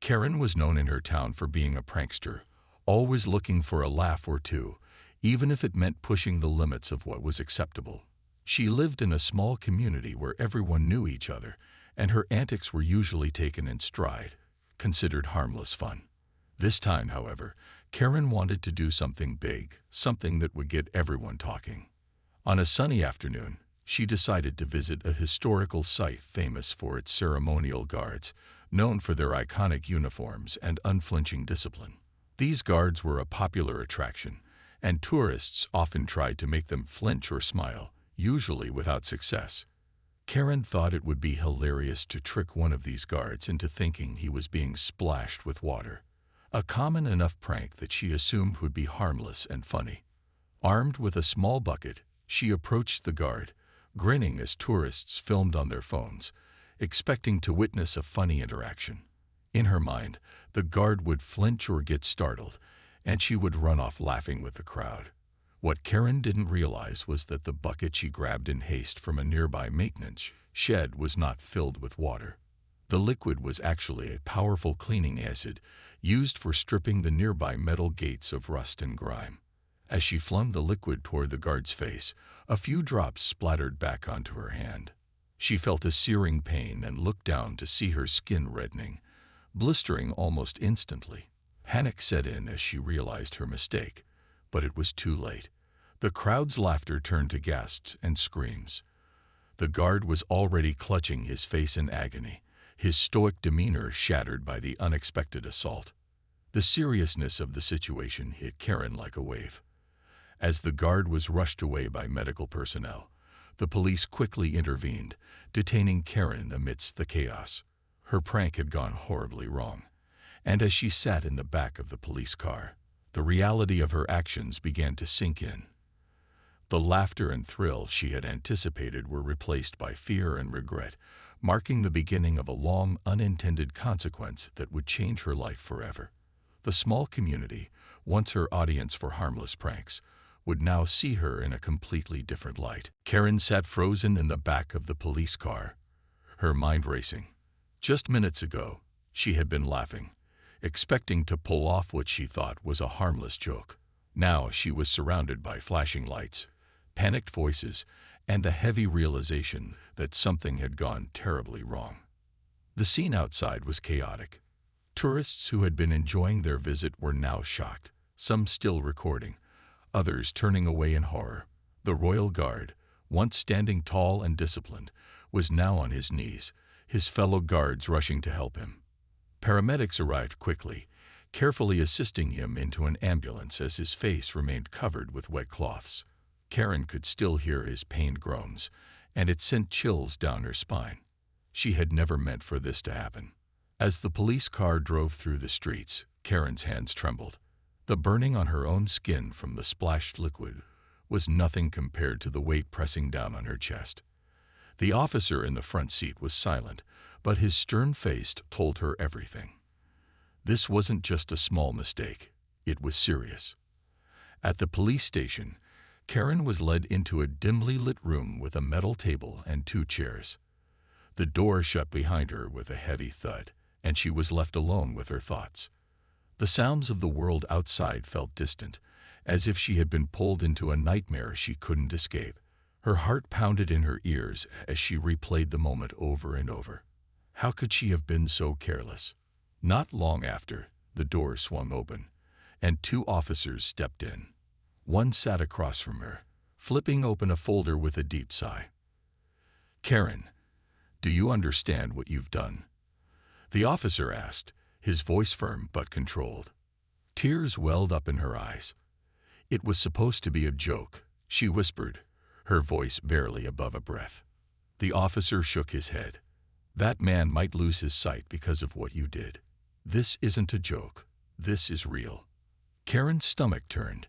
Karen was known in her town for being a prankster, always looking for a laugh or two, even if it meant pushing the limits of what was acceptable. She lived in a small community where everyone knew each other, and her antics were usually taken in stride, considered harmless fun. This time, however, Karen wanted to do something big, something that would get everyone talking. On a sunny afternoon, she decided to visit a historical site famous for its ceremonial guards, known for their iconic uniforms and unflinching discipline. These guards were a popular attraction, and tourists often tried to make them flinch or smile, usually without success. Karen thought it would be hilarious to trick one of these guards into thinking he was being splashed with water, a common enough prank that she assumed would be harmless and funny. Armed with a small bucket, she approached the guard, grinning as tourists filmed on their phones, expecting to witness a funny interaction. In her mind, the guard would flinch or get startled, and she would run off laughing with the crowd. What Karen didn't realize was that the bucket she grabbed in haste from a nearby maintenance shed was not filled with water. The liquid was actually a powerful cleaning acid used for stripping the nearby metal gates of rust and grime. As she flung the liquid toward the guard's face, a few drops splattered back onto her hand. She felt a searing pain and looked down to see her skin reddening, blistering almost instantly. Panic set in as she realized her mistake, but it was too late. The crowd's laughter turned to gasps and screams. The guard was already clutching his face in agony, his stoic demeanor shattered by the unexpected assault. The seriousness of the situation hit Karen like a wave. As the guard was rushed away by medical personnel, the police quickly intervened, detaining Karen amidst the chaos. Her prank had gone horribly wrong, and as she sat in the back of the police car, the reality of her actions began to sink in. The laughter and thrill she had anticipated were replaced by fear and regret, marking the beginning of a long, unintended consequence that would change her life forever. The small community, once her audience for harmless pranks, would now see her in a completely different light. Karen sat frozen in the back of the police car, her mind racing. Just minutes ago, she had been laughing, expecting to pull off what she thought was a harmless joke. Now she was surrounded by flashing lights, panicked voices, and the heavy realization that something had gone terribly wrong. The scene outside was chaotic. Tourists who had been enjoying their visit were now shocked, some still recording, others turning away in horror. The royal guard, once standing tall and disciplined, was now on his knees, his fellow guards rushing to help him. Paramedics arrived quickly, carefully assisting him into an ambulance as his face remained covered with wet cloths. Karen could still hear his pained groans, and it sent chills down her spine. She had never meant for this to happen. As the police car drove through the streets, Karen's hands trembled. The burning on her own skin from the splashed liquid was nothing compared to the weight pressing down on her chest. The officer in the front seat was silent, but his stern face told her everything. This wasn't just a small mistake, it was serious. At the police station, Karen was led into a dimly lit room with a metal table and 2 chairs. The door shut behind her with a heavy thud, and she was left alone with her thoughts. The sounds of the world outside felt distant, as if she had been pulled into a nightmare she couldn't escape. Her heart pounded in her ears as she replayed the moment over and over. How could she have been so careless? Not long after, the door swung open, and 2 officers stepped in. One sat across from her, flipping open a folder with a deep sigh. "Karen, do you understand what you've done?" the officer asked, his voice firm but controlled. Tears welled up in her eyes. "It was supposed to be a joke," she whispered, her voice barely above a breath. The officer shook his head. "That man might lose his sight because of what you did. This isn't a joke. This is real." Karen's stomach turned.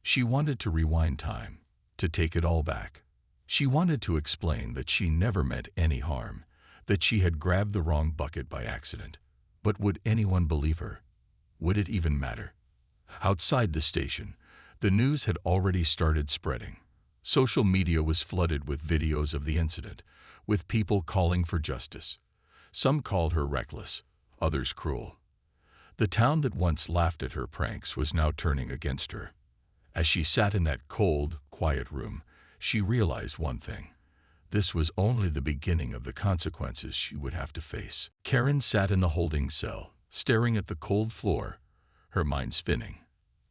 She wanted to rewind time, to take it all back. She wanted to explain that she never meant any harm, that she had grabbed the wrong bucket by accident. But would anyone believe her? Would it even matter? Outside the station, the news had already started spreading. Social media was flooded with videos of the incident, with people calling for justice. Some called her reckless, others cruel. The town that once laughed at her pranks was now turning against her. As she sat in that cold, quiet room, she realized one thing. This was only the beginning of the consequences she would have to face. Karen sat in the holding cell, staring at the cold floor, her mind spinning.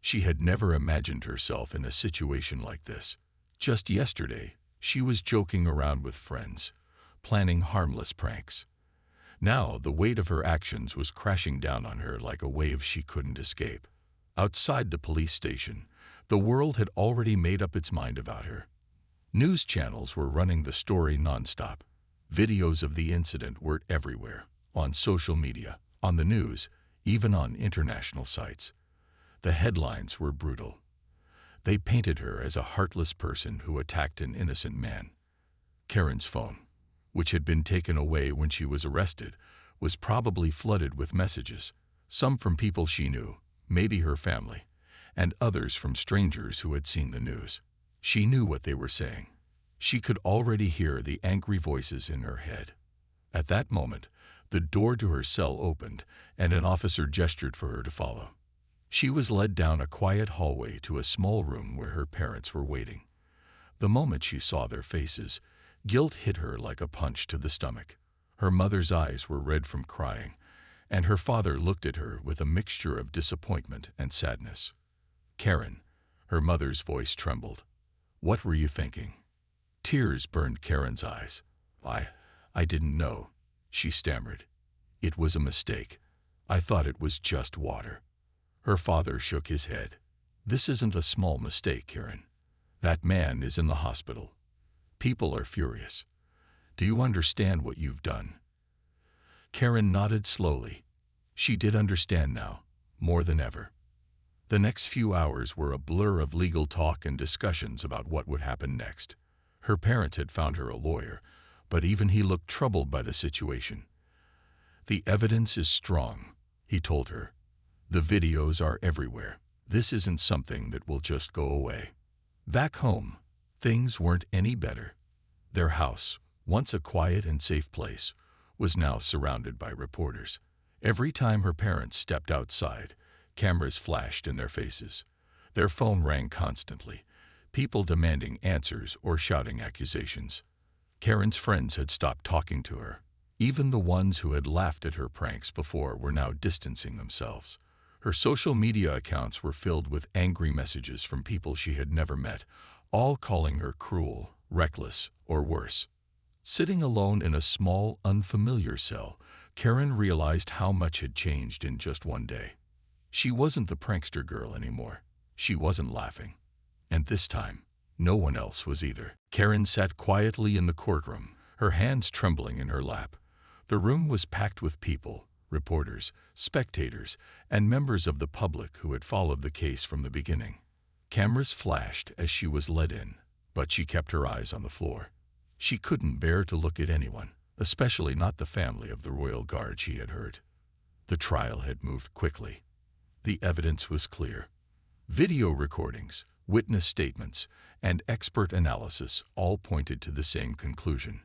She had never imagined herself in a situation like this. Just yesterday, she was joking around with friends, planning harmless pranks. Now, the weight of her actions was crashing down on her like a wave she couldn't escape. Outside the police station, the world had already made up its mind about her. News channels were running the story nonstop. Videos of the incident were everywhere, on social media, on the news, even on international sites. The headlines were brutal. They painted her as a heartless person who attacked an innocent man. Karen's phone, which had been taken away when she was arrested, was probably flooded with messages, some from people she knew, maybe her family, and others from strangers who had seen the news. She knew what they were saying. She could already hear the angry voices in her head. At that moment, the door to her cell opened, and an officer gestured for her to follow. She was led down a quiet hallway to a small room where her parents were waiting. The moment she saw their faces, guilt hit her like a punch to the stomach. Her mother's eyes were red from crying, and her father looked at her with a mixture of disappointment and sadness. "Karen," her mother's voice trembled. "What were you thinking?" Tears burned Karen's eyes. I didn't know," she stammered. "It was a mistake. I thought it was just water." Her father shook his head. "This isn't a small mistake, Karen. That man is in the hospital. People are furious. Do you understand what you've done?" Karen nodded slowly. She did understand now, more than ever. The next few hours were a blur of legal talk and discussions about what would happen next. Her parents had found her a lawyer, but even he looked troubled by the situation. "The evidence is strong," he told her. "The videos are everywhere. This isn't something that will just go away." Back home, things weren't any better. Their house, once a quiet and safe place, was now surrounded by reporters. Every time her parents stepped outside, cameras flashed in their faces. Their phone rang constantly, people demanding answers or shouting accusations. Karen's friends had stopped talking to her. Even the ones who had laughed at her pranks before were now distancing themselves. Her social media accounts were filled with angry messages from people she had never met, all calling her cruel, reckless, or worse. Sitting alone in a small, unfamiliar cell, Karen realized how much had changed in just one day. She wasn't the prankster girl anymore. She wasn't laughing. And this time, no one else was either. Karen sat quietly in the courtroom, her hands trembling in her lap. The room was packed with people, reporters, spectators, and members of the public who had followed the case from the beginning. Cameras flashed as she was led in, but she kept her eyes on the floor. She couldn't bear to look at anyone, especially not the family of the royal guard she had hurt. The trial had moved quickly. The evidence was clear. Video recordings, witness statements, and expert analysis all pointed to the same conclusion.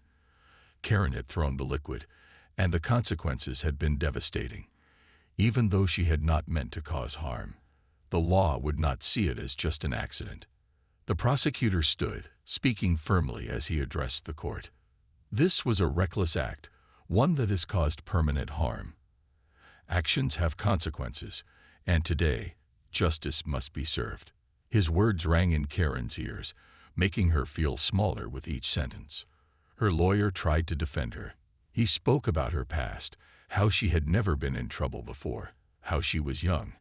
Karen had thrown the liquid, and the consequences had been devastating. Even though she had not meant to cause harm, the law would not see it as just an accident. The prosecutor stood, speaking firmly as he addressed the court. "This was a reckless act, one that has caused permanent harm. Actions have consequences, and today, justice must be served." His words rang in Karen's ears, making her feel smaller with each sentence. Her lawyer tried to defend her. He spoke about her past, how she had never been in trouble before, how she was young,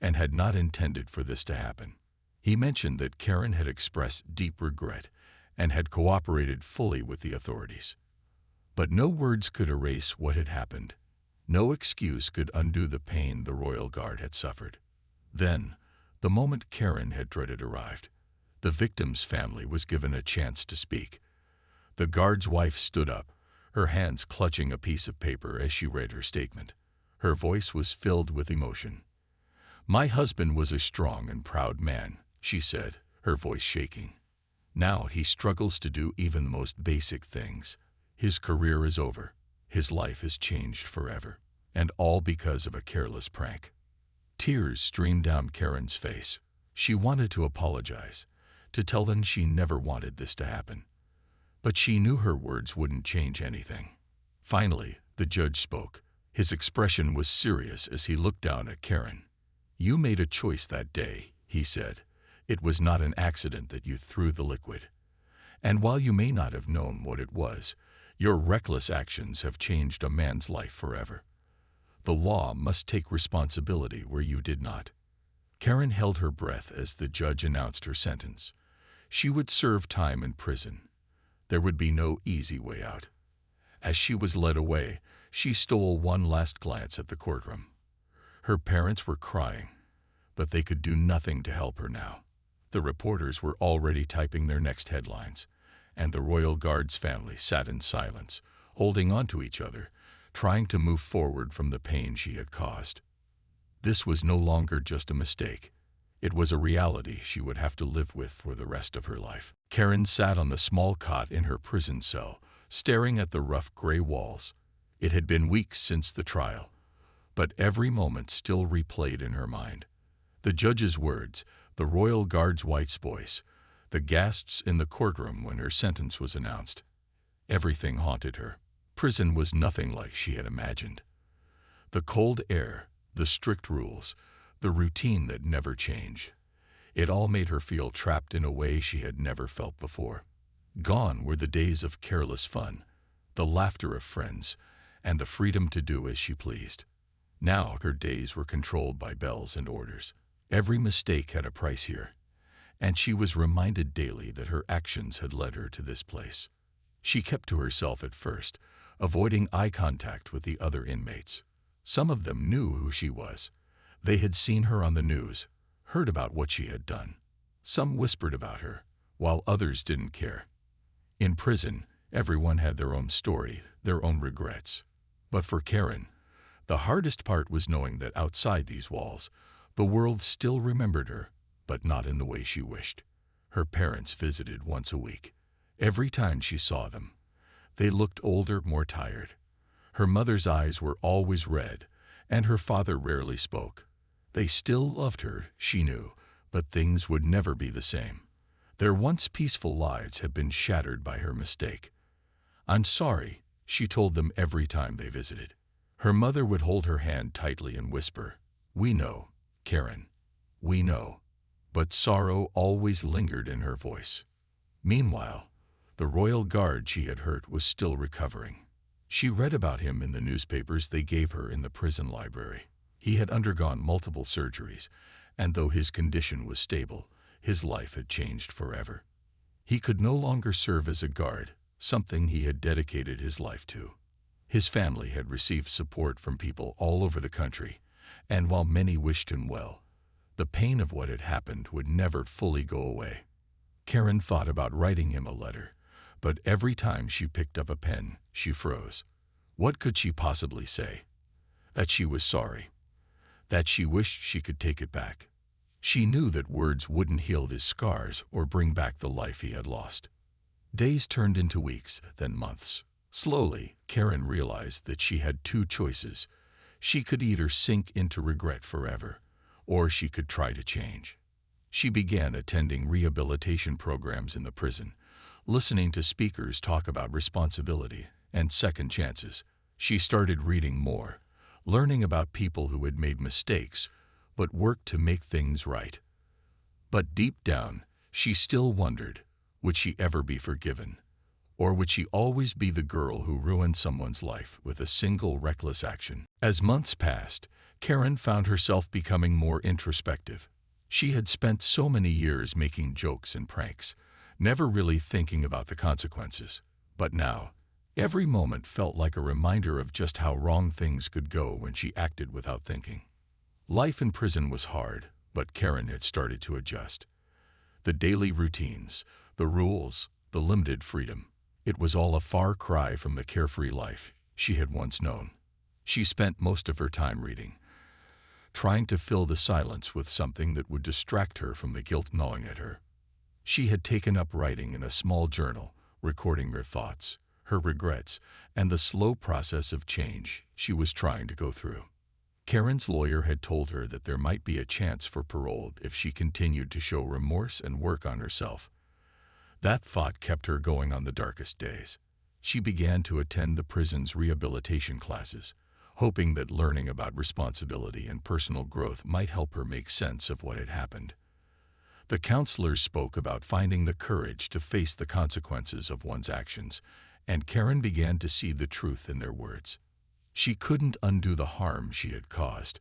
and had not intended for this to happen. He mentioned that Karen had expressed deep regret and had cooperated fully with the authorities. But no words could erase what had happened. No excuse could undo the pain the royal guard had suffered. Then, the moment Karen had dreaded arrived. The victim's family was given a chance to speak. The guard's wife stood up, her hands clutching a piece of paper as she read her statement. Her voice was filled with emotion. "My husband was a strong and proud man," she said, her voice shaking. "Now he struggles to do even the most basic things. His career is over. His life is changed forever. And all because of a careless prank." Tears streamed down Karen's face. She wanted to apologize, to tell them she never wanted this to happen. But she knew her words wouldn't change anything. Finally, the judge spoke. His expression was serious as he looked down at Karen. "You made a choice that day," he said. "It was not an accident that you threw the liquid. And while you may not have known what it was, your reckless actions have changed a man's life forever. The law must take responsibility where you did not." Karen held her breath as the judge announced her sentence. She would serve time in prison. There would be no easy way out. As she was led away, she stole one last glance at the courtroom. Her parents were crying, but they could do nothing to help her now. The reporters were already typing their next headlines, and the Royal Guard's family sat in silence, holding on to each other, trying to move forward from the pain she had caused. This was no longer just a mistake. It was a reality she would have to live with for the rest of her life. Karen sat on the small cot in her prison cell, staring at the rough gray walls. It had been weeks since the trial, but every moment still replayed in her mind. The judge's words, the Royal Guard's wife's voice, the gasps in the courtroom when her sentence was announced. Everything haunted her. Prison was nothing like she had imagined. The cold air, the strict rules, the routine that never changed. It all made her feel trapped in a way she had never felt before. Gone were the days of careless fun, the laughter of friends, and the freedom to do as she pleased. Now her days were controlled by bells and orders. Every mistake had a price here, and she was reminded daily that her actions had led her to this place. She kept to herself at first, avoiding eye contact with the other inmates. Some of them knew who she was. They had seen her on the news, heard about what she had done. Some whispered about her, while others didn't care. In prison, everyone had their own story, their own regrets. But for Karen, the hardest part was knowing that outside these walls, the world still remembered her, but not in the way she wished. Her parents visited once a week. Every time she saw them, they looked older, more tired. Her mother's eyes were always red, and her father rarely spoke. They still loved her, she knew, but things would never be the same. Their once peaceful lives had been shattered by her mistake. "I'm sorry," she told them every time they visited. Her mother would hold her hand tightly and whisper, "We know, Karen, we know." But sorrow always lingered in her voice. Meanwhile, the Royal Guard she had hurt was still recovering. She read about him in the newspapers they gave her in the prison library. He had undergone multiple surgeries, and though his condition was stable, his life had changed forever. He could no longer serve as a guard, something he had dedicated his life to. His family had received support from people all over the country, and while many wished him well, the pain of what had happened would never fully go away. Karen thought about writing him a letter, but every time she picked up a pen, she froze. What could she possibly say? That she was sorry. That she wished she could take it back. She knew that words wouldn't heal his scars or bring back the life he had lost. Days turned into weeks, then months. Slowly, Karen realized that she had two choices. She could either sink into regret forever, or she could try to change. She began attending rehabilitation programs in the prison, listening to speakers talk about responsibility and second chances. She started reading more, learning about people who had made mistakes, but worked to make things right. But deep down, she still wondered, would she ever be forgiven? Or would she always be the girl who ruined someone's life with a single reckless action? As months passed, Karen found herself becoming more introspective. She had spent so many years making jokes and pranks, never really thinking about the consequences. But now, every moment felt like a reminder of just how wrong things could go when she acted without thinking. Life in prison was hard, but Karen had started to adjust. The daily routines, the rules, the limited freedom. It was all a far cry from the carefree life she had once known. She spent most of her time reading, trying to fill the silence with something that would distract her from the guilt gnawing at her. She had taken up writing in a small journal, recording her thoughts, her regrets, and the slow process of change she was trying to go through. Karen's lawyer had told her that there might be a chance for parole if she continued to show remorse and work on herself. That thought kept her going on the darkest days. She began to attend the prison's rehabilitation classes, hoping that learning about responsibility and personal growth might help her make sense of what had happened. The counselors spoke about finding the courage to face the consequences of one's actions, and Karen began to see the truth in their words. She couldn't undo the harm she had caused,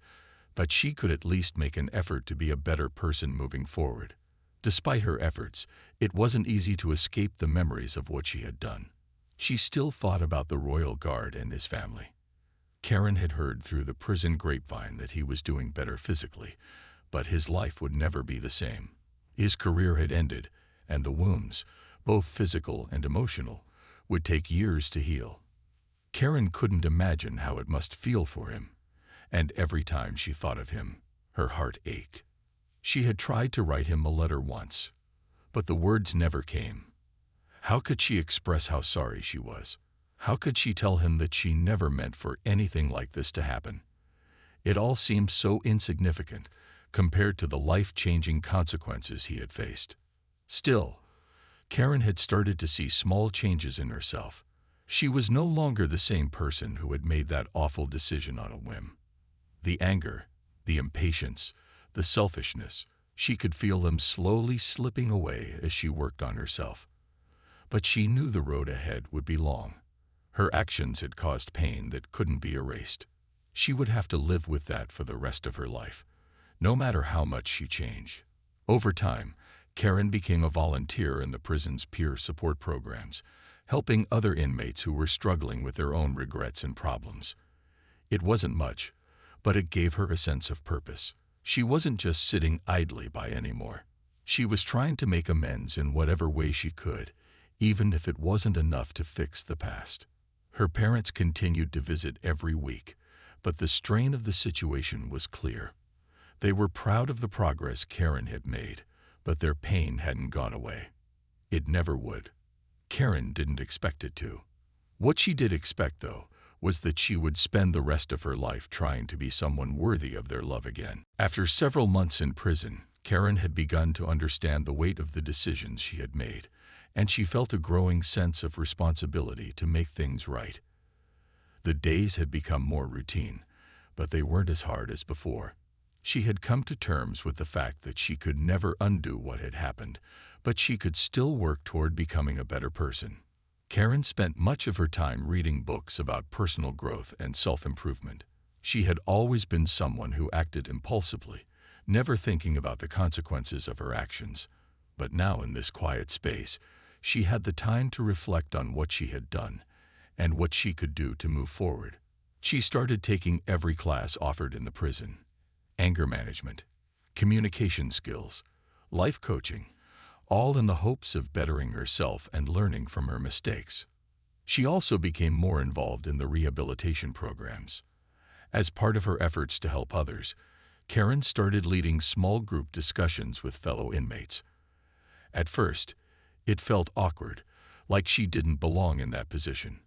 but she could at least make an effort to be a better person moving forward. Despite her efforts, it wasn't easy to escape the memories of what she had done. She still thought about the royal guard and his family. Karen had heard through the prison grapevine that he was doing better physically, but his life would never be the same. His career had ended, and the wounds, both physical and emotional, would take years to heal. Karen couldn't imagine how it must feel for him, and every time she thought of him, her heart ached. She had tried to write him a letter once, but the words never came. How could she express how sorry she was? How could she tell him that she never meant for anything like this to happen? It all seemed so insignificant compared to the life-changing consequences he had faced. Still, Karen had started to see small changes in herself. She was no longer the same person who had made that awful decision on a whim. The anger, the impatience, the selfishness, she could feel them slowly slipping away as she worked on herself. But she knew the road ahead would be long. Her actions had caused pain that couldn't be erased. She would have to live with that for the rest of her life, no matter how much she changed. Over time, Karen became a volunteer in the prison's peer support programs, helping other inmates who were struggling with their own regrets and problems. It wasn't much, but it gave her a sense of purpose. She wasn't just sitting idly by anymore. She was trying to make amends in whatever way she could, even if it wasn't enough to fix the past. Her parents continued to visit every week, but the strain of the situation was clear. They were proud of the progress Karen had made, but their pain hadn't gone away. It never would. Karen didn't expect it to. What she did expect, though, was that she would spend the rest of her life trying to be someone worthy of their love again. After several months in prison, Karen had begun to understand the weight of the decisions she had made, and she felt a growing sense of responsibility to make things right. The days had become more routine, but they weren't as hard as before. She had come to terms with the fact that she could never undo what had happened, but she could still work toward becoming a better person. Karen spent much of her time reading books about personal growth and self-improvement. She had always been someone who acted impulsively, never thinking about the consequences of her actions. But now in this quiet space, she had the time to reflect on what she had done and what she could do to move forward. She started taking every class offered in the prison: anger management, communication skills, life coaching, all in the hopes of bettering herself and learning from her mistakes. She also became more involved in the rehabilitation programs. As part of her efforts to help others, Karen started leading small group discussions with fellow inmates. At first, it felt awkward, like she didn't belong in that position.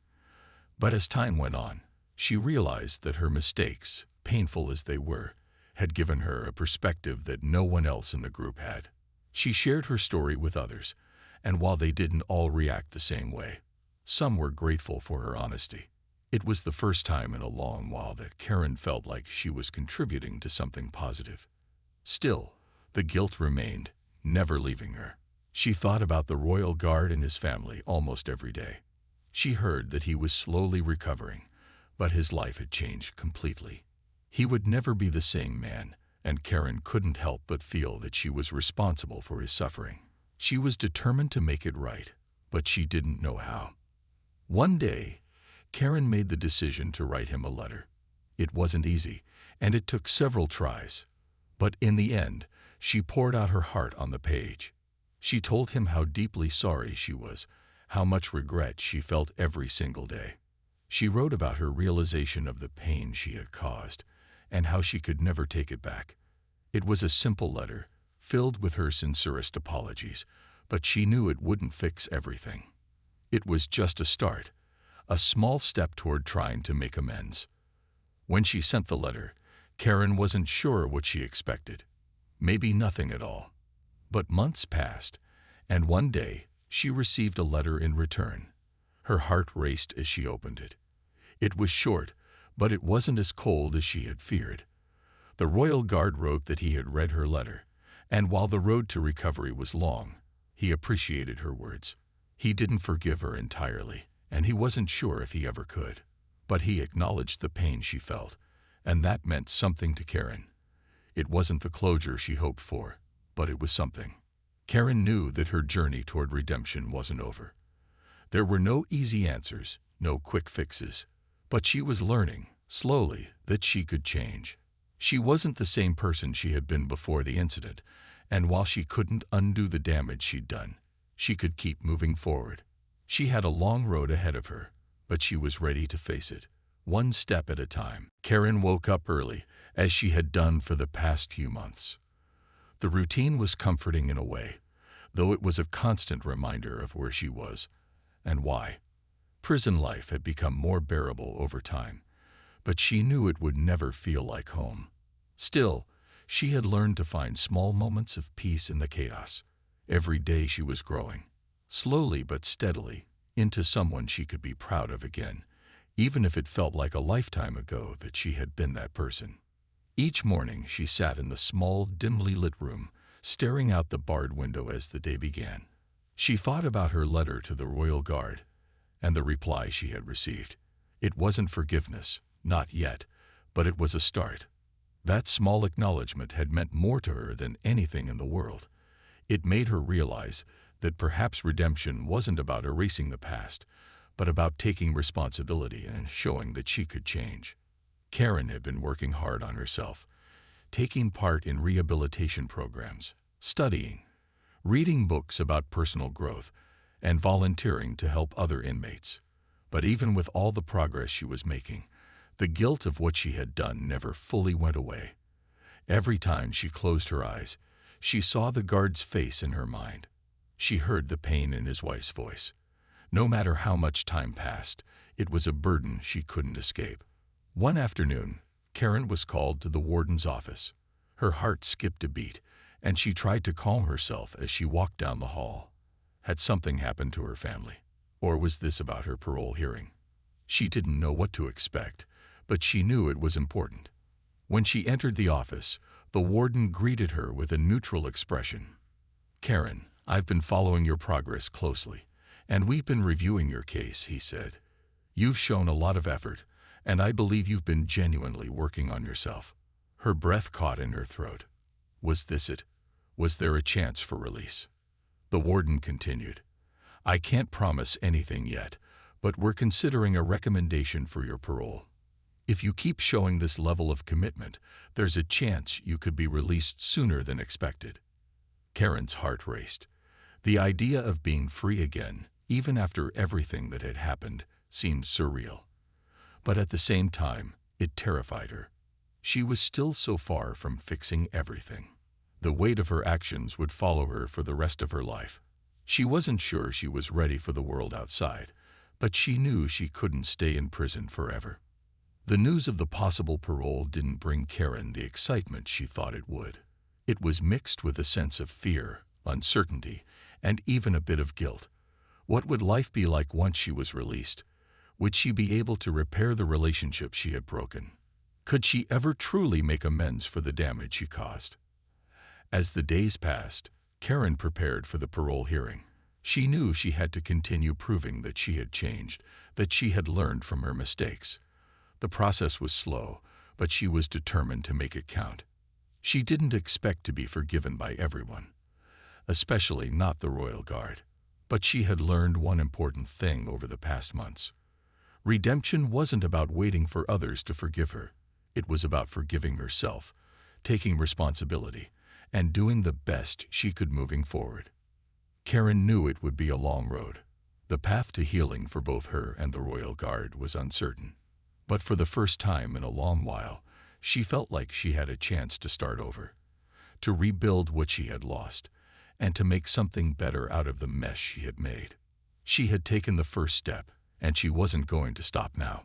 But as time went on, she realized that her mistakes, painful as they were, had given her a perspective that no one else in the group had. She shared her story with others, and while they didn't all react the same way, some were grateful for her honesty. It was the first time in a long while that Karen felt like she was contributing to something positive. Still, the guilt remained, never leaving her. She thought about the royal guard and his family almost every day. She heard that he was slowly recovering, but his life had changed completely. He would never be the same man, and Karen couldn't help but feel that she was responsible for his suffering. She was determined to make it right, but she didn't know how. One day, Karen made the decision to write him a letter. It wasn't easy, and it took several tries. But in the end, she poured out her heart on the page. She told him how deeply sorry she was, how much regret she felt every single day. She wrote about her realization of the pain she had caused, and how she could never take it back. It was a simple letter, filled with her sincerest apologies, but she knew it wouldn't fix everything. It was just a start, a small step toward trying to make amends. When she sent the letter, Karen wasn't sure what she expected. Maybe nothing at all. But months passed, and one day she received a letter in return. Her heart raced as she opened it. It was short, but it wasn't as cold as she had feared. The Royal Guard wrote that he had read her letter, and while the road to recovery was long, he appreciated her words. He didn't forgive her entirely, and he wasn't sure if he ever could. But he acknowledged the pain she felt, and that meant something to Karen. It wasn't the closure she hoped for, but it was something. Karen knew that her journey toward redemption wasn't over. There were no easy answers, no quick fixes, but she was learning, slowly, that she could change. She wasn't the same person she had been before the incident, and while she couldn't undo the damage she'd done, she could keep moving forward. She had a long road ahead of her, but she was ready to face it, one step at a time. Karen woke up early, as she had done for the past few months. The routine was comforting in a way, though it was a constant reminder of where she was and why. Prison life had become more bearable over time, but she knew it would never feel like home. Still, she had learned to find small moments of peace in the chaos. Every day she was growing, slowly but steadily, into someone she could be proud of again, even if it felt like a lifetime ago that she had been that person. Each morning she sat in the small, dimly lit room, staring out the barred window as the day began. She thought about her letter to the Royal Guard and the reply she had received. It wasn't forgiveness, not yet, but it was a start. That small acknowledgement had meant more to her than anything in the world. It made her realize that perhaps redemption wasn't about erasing the past, but about taking responsibility and showing that she could change. Karen had been working hard on herself, taking part in rehabilitation programs, studying, reading books about personal growth, and volunteering to help other inmates. But even with all the progress she was making, the guilt of what she had done never fully went away. Every time she closed her eyes, she saw the guard's face in her mind. She heard the pain in his wife's voice. No matter how much time passed, it was a burden she couldn't escape. One afternoon, Karen was called to the warden's office. Her heart skipped a beat, and she tried to calm herself as she walked down the hall. Had something happened to her family? Or was this about her parole hearing? She didn't know what to expect, but she knew it was important. When she entered the office, the warden greeted her with a neutral expression. "Karen, I've been following your progress closely, and we've been reviewing your case," he said. "You've shown a lot of effort, and I believe you've been genuinely working on yourself." Her breath caught in her throat. Was this it? Was there a chance for release? The warden continued, "I can't promise anything yet, but we're considering a recommendation for your parole. If you keep showing this level of commitment, there's a chance you could be released sooner than expected." Karen's heart raced. The idea of being free again, even after everything that had happened, seemed surreal. But at the same time, it terrified her. She was still so far from fixing everything. The weight of her actions would follow her for the rest of her life. She wasn't sure she was ready for the world outside, but she knew she couldn't stay in prison forever. The news of the possible parole didn't bring Karen the excitement she thought it would. It was mixed with a sense of fear, uncertainty, and even a bit of guilt. What would life be like once she was released? Would she be able to repair the relationship she had broken? Could she ever truly make amends for the damage she caused? As the days passed, Karen prepared for the parole hearing. She knew she had to continue proving that she had changed, that she had learned from her mistakes. The process was slow, but she was determined to make it count. She didn't expect to be forgiven by everyone, especially not the Royal Guard. But she had learned one important thing over the past months. Redemption wasn't about waiting for others to forgive her. It was about forgiving herself, taking responsibility, and doing the best she could moving forward. Karen knew it would be a long road. The path to healing for both her and the Royal Guard was uncertain. But for the first time in a long while, she felt like she had a chance to start over, to rebuild what she had lost, and to make something better out of the mess she had made. She had taken the first step, and she wasn't going to stop now.